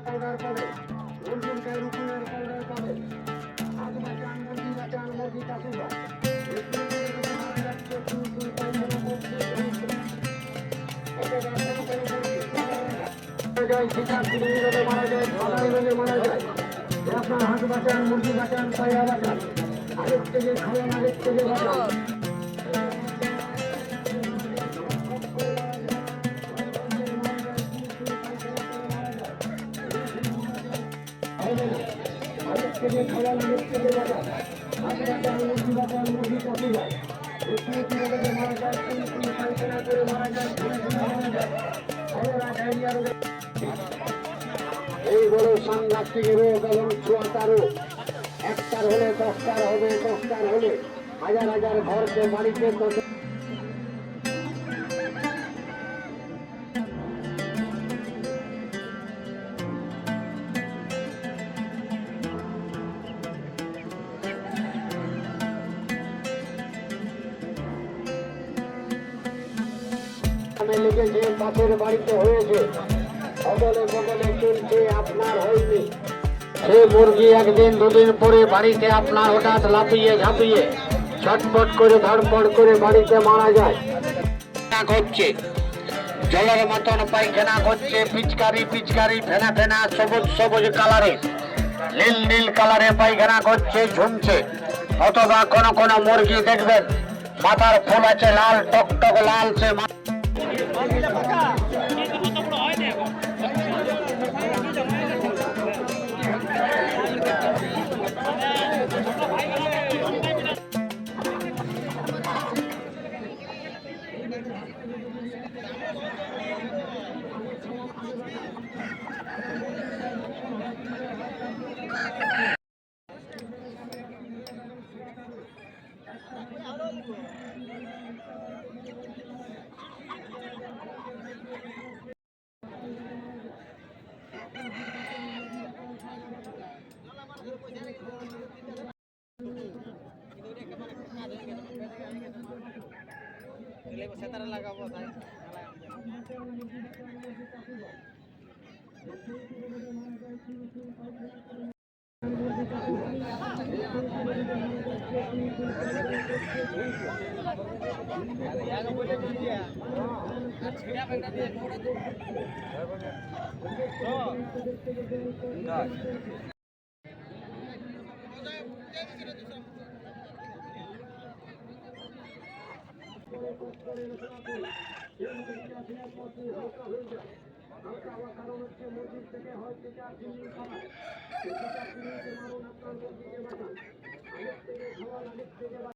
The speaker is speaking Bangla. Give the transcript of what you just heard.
পাউডার পাবে, রসুন গায়ে রসুনের পাউডার পাবে, হাত বাঁচান মুরগি বাঁচান মুরগি কাছে যায় মারা যায় সাধারণ রোগে মারা যায়। আপনার হাত বাঁচান মুরগি বাঁচান পায়া বাঁচান, আরেক থেকে খাওয়ান আরেক থেকে বাঁচান। এই বড় সাংঘাতিক রোগ এবং ছোঁয়াটা রোগ, একটার হলে 10টার হবে, 10টার হলে হাজার হাজার ঘরকে বাড়িতে লেগেছে, পাশের বাড়িতে হয়েছে, অদলে বদলে চলছে, আপনার হয়নি। সে মুরগি একদিন দুদিন পরে বাড়িতে আপনার হঠাৎ লাফিয়ে ঝাঁপিয়ে ছটপট করে ধড়পড় করে বাড়িতে মারা যায়। হচ্ছে জলের মতন পায়খানা করছে, পিচকারি পিচকারি ফেনা ফেনা সবুজ সবুজ কালারে, নীল নীল কালারে পায়খানা করছে, ঝুমছে। অথবা কোন কোন মুরগি দেখবেন মাথার ফুল আছে লাল, টকটক লাল, সে লাগাবো কারণ হচ্ছে মসজিদ থেকে হয়তো 4 দিন